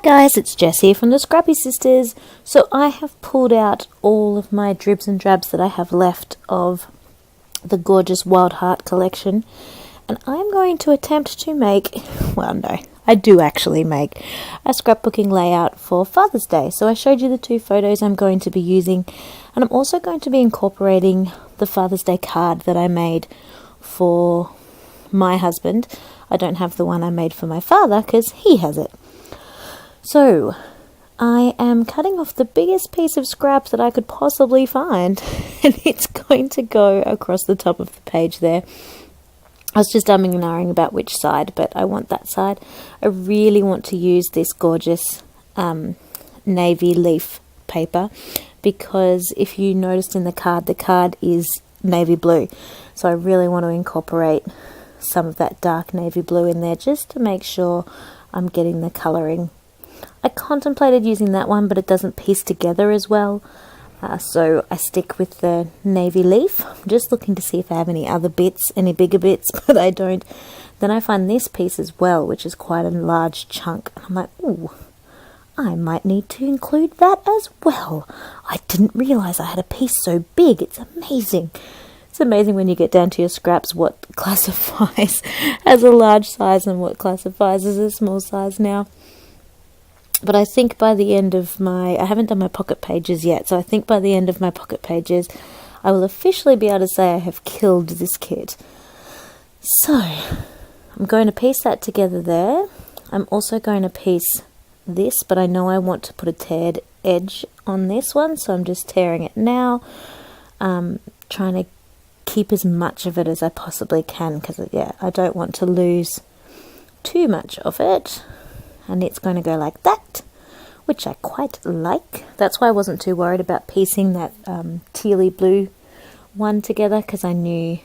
guys, it's Jess here from the Scrappy Sisters. So I have pulled out all of my dribs and drabs that I have left of the gorgeous Wild Heart collection, and I'm going to attempt to make, well no, I do actually make a scrapbooking layout for Father's Day. So I showed you the two photos I'm going to be using, and I'm also going to be incorporating the Father's Day card that I made for my husband. I don't have the one I made for my father because he has it. So, I am cutting off the biggest piece of scrap that I could possibly find, and it's going to go across the top of the page there. I was just umming and ahhing about which side, but I want that side. I really want to use this gorgeous navy leaf paper, because if you noticed in the card is navy blue. So I really want to incorporate some of that dark navy blue in there just to make sure I'm getting the colouring. I contemplated using that one, but it doesn't piece together as well, so I stick with the navy leaf. I'm just looking to see if I have any other bits, any bigger bits, but I don't. Then I find this piece as well, which is quite a large chunk, and I'm like, ooh, I might need to include that as well. I didn't realise I had a piece so big. It's amazing. It's amazing when you get down to your scraps what classifies as a large size and what classifies as a small size now. But I think by the end of I haven't done my pocket pages yet, so I think by the end of my pocket pages, I will officially be able to say I have killed this kit. So, I'm going to piece that together there. I'm also going to piece this, but I know I want to put a teared edge on this one, so I'm just tearing it now. Trying to keep as much of it as I possibly can, because yeah, I don't want to lose too much of it. And it's going to go like that, which I quite like. That's why I wasn't too worried about piecing that tealy blue one together, because I knew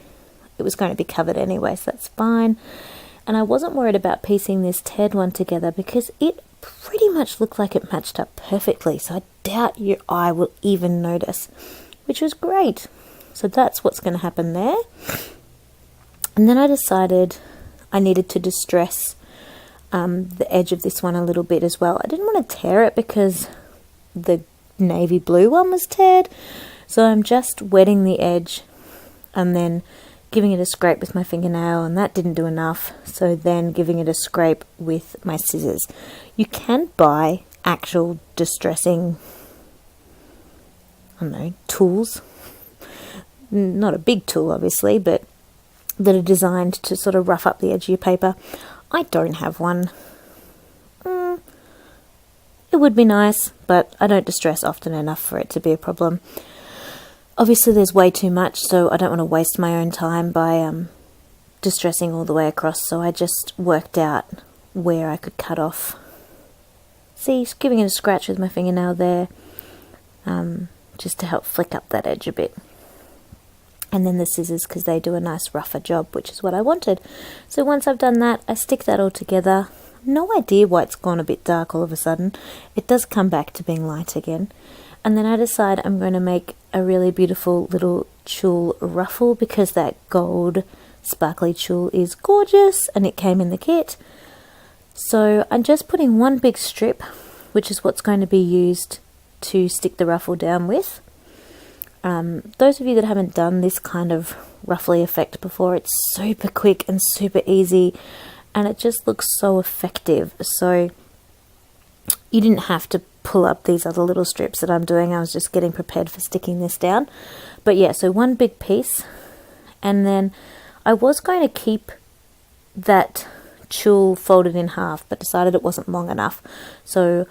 it was going to be covered anyway, so that's fine. And I wasn't worried about piecing this teared one together because it pretty much looked like it matched up perfectly, so I doubt your eye will even notice, which was great. So that's what's going to happen there. And then I decided I needed to distress the edge of this one a little bit as well. I didn't want to tear it because the navy blue one was teared, so I'm just wetting the edge and then giving it a scrape with my fingernail, and that didn't do enough, so then giving it a scrape with my scissors. You can buy actual distressing, I don't know, tools, not a big tool obviously, but that are designed to sort of rough up the edge of your paper. I don't have one. It would be nice, but I don't distress often enough for it to be a problem. Obviously there's way too much, so I don't want to waste my own time by distressing all the way across, so I just worked out where I could cut off. See, giving it a scratch with my fingernail there, just to help flick up that edge a bit. And then the scissors, because they do a nice rougher job, which is what I wanted. So once I've done that, I stick that all together. No idea why it's gone a bit dark all of a sudden. It does come back to being light again. And then I decide I'm going to make a really beautiful little tulle ruffle, because that gold sparkly tulle is gorgeous and it came in the kit. So I'm just putting one big strip, which is what's going to be used to stick the ruffle down with. Those of you that haven't done this kind of ruffly effect before, it's super quick and super easy, and it just looks so effective. So you didn't have to pull up these other little strips that I'm doing. I was just getting prepared for sticking this down. But yeah, so one big piece, and then I was going to keep that tulle folded in half, but decided it wasn't long enough. So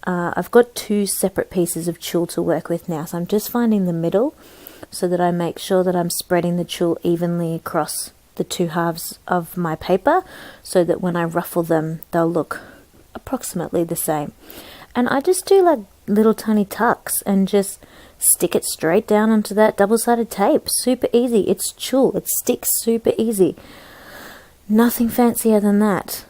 I've got two separate pieces of tulle to work with now, so I'm just finding the middle so that I make sure that I'm spreading the tulle evenly across the two halves of my paper, so that when I ruffle them they'll look approximately the same. And I just do like little tiny tucks and just stick it straight down onto that double-sided tape. Super easy. It's tulle, it sticks super easy. Nothing fancier than that.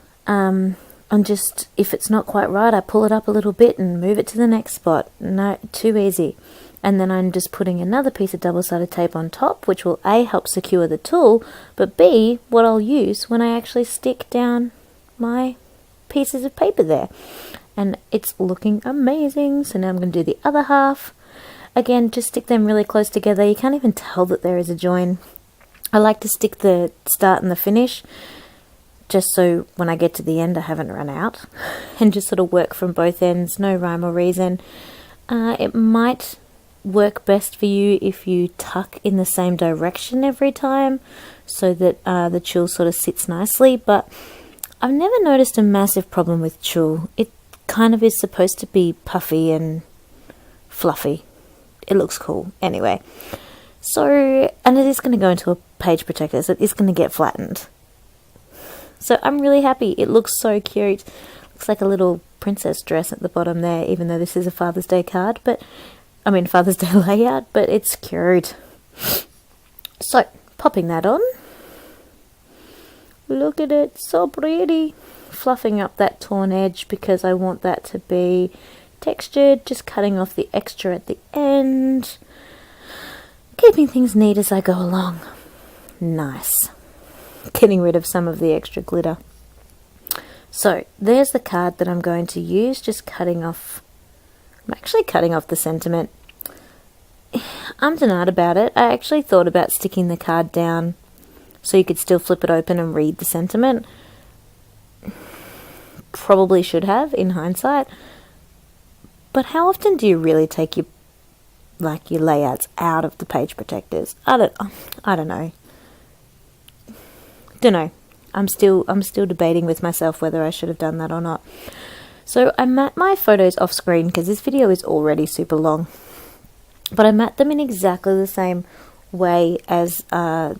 And just, if it's not quite right, I pull it up a little bit and move it to the next spot. No, too easy. And then I'm just putting another piece of double-sided tape on top, which will A, help secure the tulle, but B, what I'll use when I actually stick down my pieces of paper there. and it's looking amazing. So now I'm going to do the other half. Again, just stick them really close together. You can't even tell that there is a join. I like to stick the start and the finish, just so when I get to the end I haven't run out, and just sort of work from both ends, no rhyme or reason. It might work best for you if you tuck in the same direction every time, so that the tulle sort of sits nicely, but I've never noticed a massive problem with tulle. It kind of is supposed to be puffy and fluffy. It looks cool anyway. So, and it is going to go into a page protector, so it is going to get flattened. So I'm really happy. It looks so cute. Looks like a little princess dress at the bottom there, even though this is a Father's Day card, but I mean Father's Day layout, but it's cute. So, popping that on. Look at it, so pretty. Fluffing up that torn edge because I want that to be textured, just cutting off the extra at the end. Keeping things neat as I go along. Nice. Getting rid of some of the extra glitter. So, there's the card that I'm going to use, just cutting off. I'm actually cutting off the sentiment. I'm denied about it. I actually thought about sticking the card down so you could still flip it open and read the sentiment. Probably should have, in hindsight. But how often do you really take your layouts out of the page protectors? I don't know. I'm still debating with myself whether I should have done that or not. So I mat my photos off screen because this video is already super long. But I mat them in exactly the same way as I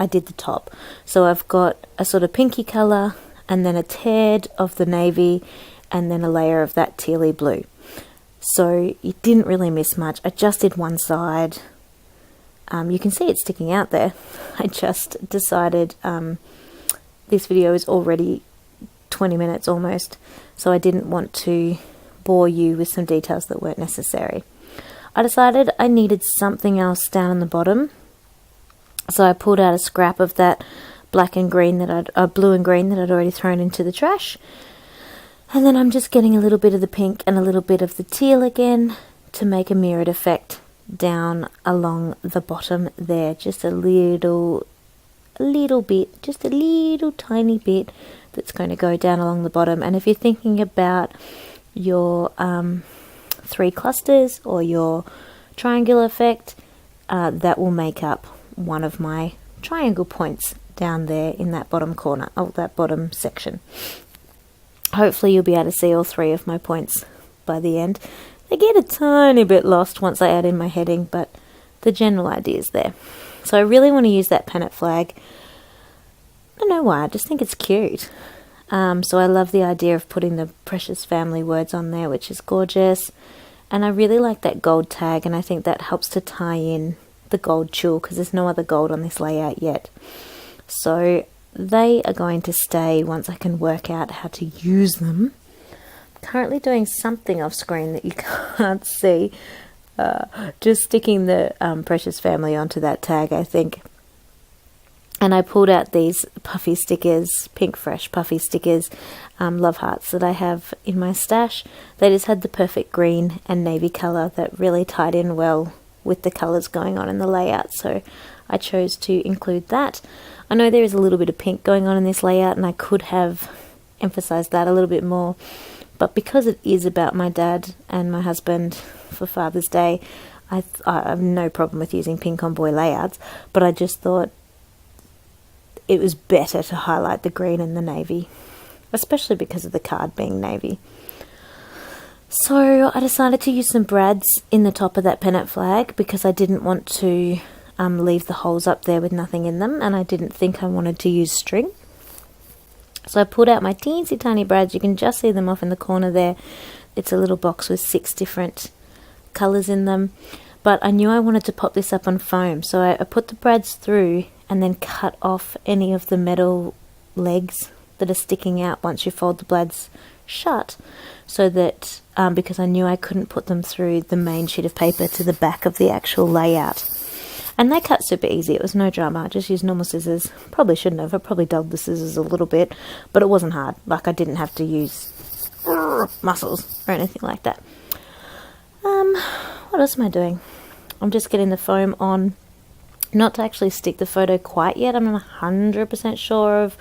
did the top. So I've got a sort of pinky colour, and then a tad of the navy, and then a layer of that tealy blue. So you didn't really miss much. I just did one side. You can see it sticking out there. I just decided this video is already 20 minutes almost, so I didn't want to bore you with some details that weren't necessary. I decided I needed something else down on the bottom, so I pulled out a scrap of that black and green blue and green that I'd already thrown into the trash. And then I'm just getting a little bit of the pink and a little bit of the teal again to make a mirrored effect down along the bottom there. Just a little bit, just a little tiny bit that's going to go down along the bottom. And if you're thinking about your 3 clusters or your triangle effect, that will make up one of my triangle points down there in that bottom corner, that bottom section. Hopefully you'll be able to see all 3 of my points by the end. They get a tiny bit lost once I add in my heading, but the general idea is there. So I really want to use that pennant flag. I don't know why, I just think it's cute. So I love the idea of putting the Precious Family words on there, which is gorgeous. And I really like that gold tag, and I think that helps to tie in the gold tulle because there's no other gold on this layout yet. So they are going to stay once I can work out how to use them. I'm currently doing something off screen that you can't see. Just sticking the Precious Family onto that tag, I think. And I pulled out these puffy stickers, Pink Fresh puffy stickers, love hearts that I have in my stash. They just had the perfect green and navy colour that really tied in well with the colours going on in the layout, so I chose to include that. I know there is a little bit of pink going on in this layout, and I could have emphasised that a little bit more, but because it is about my dad and my husband for Father's Day, I have no problem with using pink on boy layouts, but I just thought it was better to highlight the green and the navy, especially because of the card being navy. So I decided to use some brads in the top of that pennant flag because I didn't want to leave the holes up there with nothing in them, and I didn't think I wanted to use string. So I pulled out my teensy tiny brads. You can just see them off in the corner there. It's a little box with 6 different colours in them, but I knew I wanted to pop this up on foam, so I put the brads through and then cut off any of the metal legs that are sticking out once you fold the brads shut, so that because I knew I couldn't put them through the main sheet of paper to the back of the actual layout. And they cut super easy. It was no drama. I just used normal scissors. Probably shouldn't have. I probably dulled the scissors a little bit, but it wasn't hard. Like, I didn't have to use muscles or anything like that. What else am I doing? I'm just getting the foam on, not to actually stick the photo quite yet. I'm not 100% sure of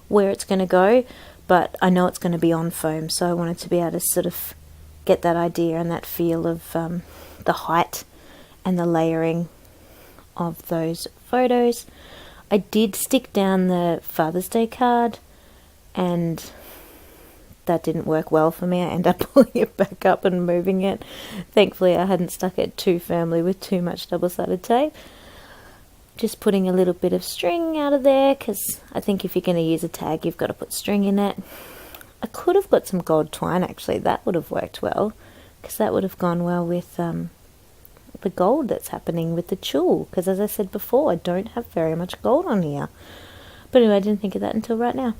where it's going to go, but I know it's going to be on foam, so I wanted to be able to sort of get that idea and that feel of the height and the layering of those photos. I did stick down the Father's Day card, and that didn't work well for me. I ended up pulling it back up and moving it. Thankfully, I hadn't stuck it too firmly with too much double-sided tape. Just putting a little bit of string out of there, because I think if you're going to use a tag, you've got to put string in it. I could have got some gold twine, actually. That would have worked well, because that would have gone well with the gold that's happening with the tulle, because as I said before, I don't have very much gold on here. But anyway, I didn't think of that until right now.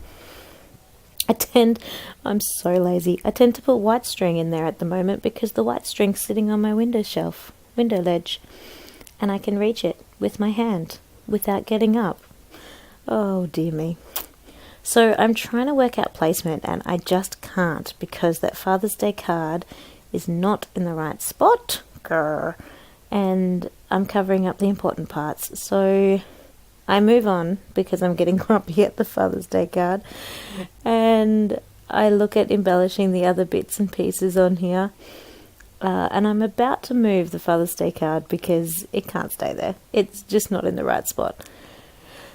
I'm so lazy. I tend to put white string in there at the moment because the white string's sitting on my window ledge, and I can reach it with my hand without getting up. Oh dear me. So I'm trying to work out placement, and I just can't, because that Father's Day card is not in the right spot. Grr. And I'm covering up the important parts. So I move on because I'm getting grumpy at the Father's Day card, and I look at embellishing the other bits and pieces on here, and I'm about to move the Father's Day card because it can't stay there. It's just not in the right spot.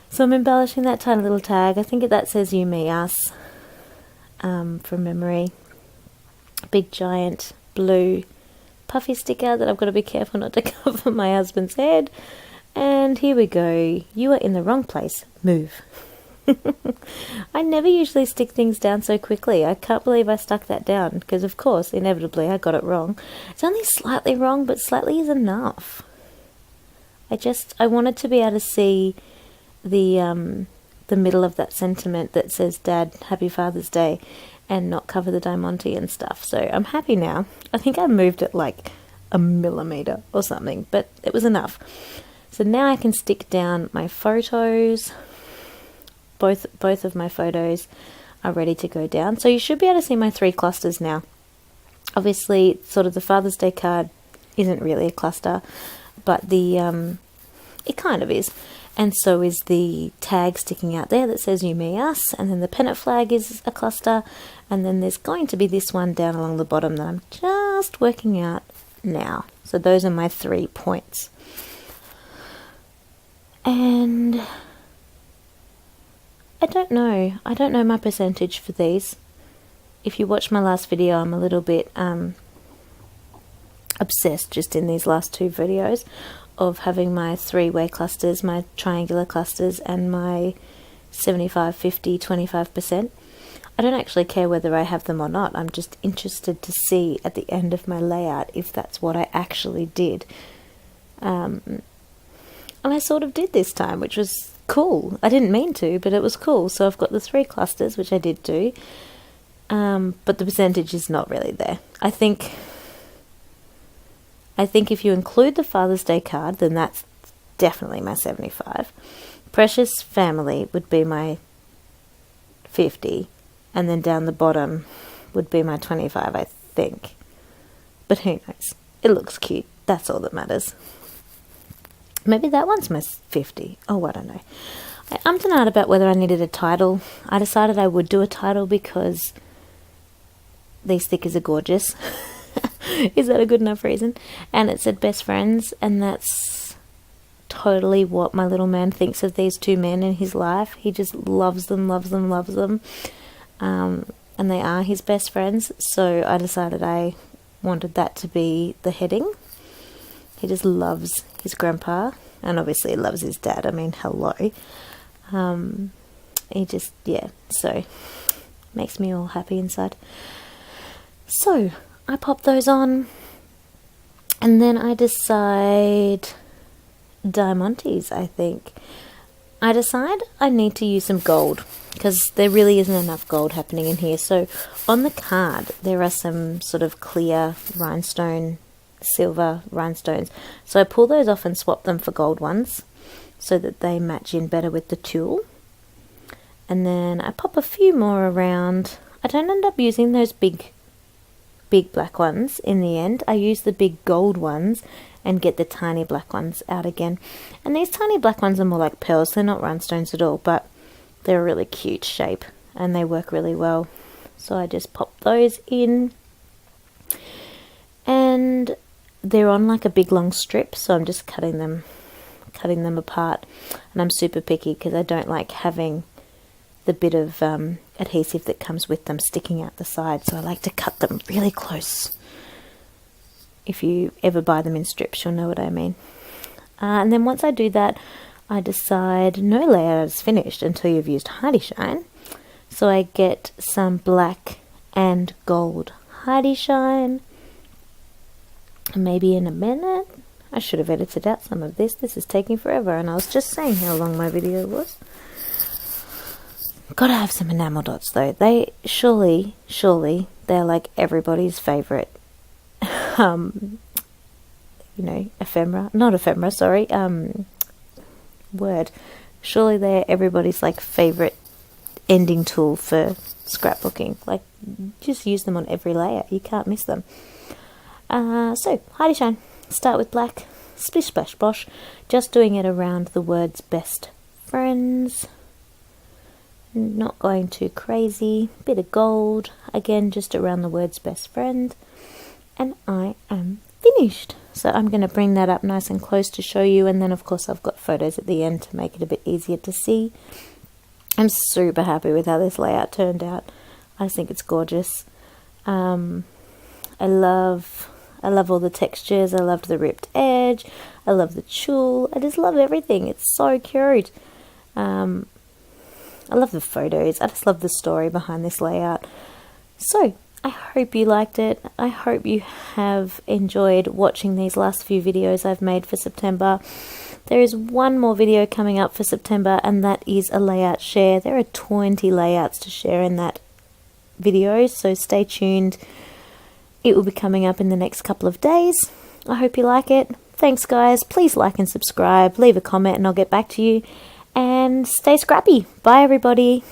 So I'm embellishing that tiny little tag. I think that says you, me, us, from memory. Big giant blue puffy sticker that I've got to be careful not to cover my husband's head. And here we go. You are in the wrong place. Move. I never usually stick things down so quickly. I can't believe I stuck that down, because of course, inevitably, I got it wrong. It's only slightly wrong, but slightly is enough. I wanted to be able to see the middle of that sentiment that says, Dad, Happy Father's Day, and not cover the diamante and stuff. So I'm happy now. I think I moved it like a millimeter or something, but it was enough. So now I can stick down my photos. Both of my photos are ready to go down. So you should be able to see my 3 clusters now. Obviously, sort of the Father's Day card isn't really a cluster, but it kind of is. And so is the tag sticking out there that says you, me, us. And then the pennant flag is a cluster. And then there's going to be this one down along the bottom that I'm just working out now. So those are my 3 points. And I don't know my percentage for these. If you watch my last video, I'm a little bit obsessed just in these last 2 videos of having my 3-way clusters, my triangular clusters, and my 75, 50, 25%. I don't actually care whether I have them or not. I'm just interested to see at the end of my layout if that's what I actually did. And I sort of did this time, which was cool. I didn't mean to, but it was cool. So I've got the 3 clusters, which I did do. But the percentage is not really there. I think if you include the Father's Day card, then that's definitely my 75. Precious Family would be my 50. And then down the bottom would be my 25, I think. But who knows? It looks cute. That's all that matters. Maybe that one's my 50. Oh, I don't know. I ummed and ahed about whether I needed a title. I decided I would do a title because these stickers are gorgeous. Is that a good enough reason? And it said best friends, and that's totally what my little man thinks of these 2 men in his life. He just loves them, loves them, loves them. And they are his best friends. So I decided I wanted that to be the heading. He just loves his grandpa, and obviously loves his dad. I mean, hello. He just, so makes me all happy inside. So I pop those on, and then I decide diamantes, I think. I decide I need to use some gold, because there really isn't enough gold happening in here. So on the card, there are some sort of clear rhinestone, silver rhinestones. So I pull those off and swap them for gold ones so that they match in better with the tulle. And then I pop a few more around. I don't end up using those big black ones in the end. I use the big gold ones and get the tiny black ones out again. And these tiny black ones are more like pearls. They're not rhinestones at all, but they're a really cute shape and they work really well. So I just pop those in, and they're on like a big long strip, so I'm just cutting them apart. And I'm super picky because I don't like having the bit of adhesive that comes with them sticking out the side, so I like to cut them really close. If you ever buy them in strips, you'll know what I mean. And then once I do that, I decide no layout is finished until you've used Hardy Shine. So I get some black and gold Hardy Shine. Maybe in a minute. I should have edited out some of this. This is taking forever, and I was just saying how long my video was. Gotta have some enamel dots though. They surely they're like everybody's favourite word. Surely they're everybody's like favourite ending tool for scrapbooking. Like, just use them on every layer. You can't miss them. So, Hardy Shine. Start with black. Splish, splash, bosh. Just doing it around the words best friends. Not going too crazy. Bit of gold. Again, just around the words best friend. And I am finished. So I'm going to bring that up nice and close to show you. And then, of course, I've got photos at the end to make it a bit easier to see. I'm super happy with how this layout turned out. I think it's gorgeous. I love all the textures. I loved the ripped edge. I love the tulle. I just love everything. It's so cute. I love the photos. I just love the story behind this layout. So, I hope you liked it. I hope you have enjoyed watching these last few videos I've made for September. There is one more video coming up for September, and that is a layout share. There are 20 layouts to share in that video, so stay tuned. It will be coming up in the next couple of days. I hope you like it. Thanks, guys. Please like and subscribe. Leave a comment and I'll get back to you. And stay scrappy. Bye, everybody.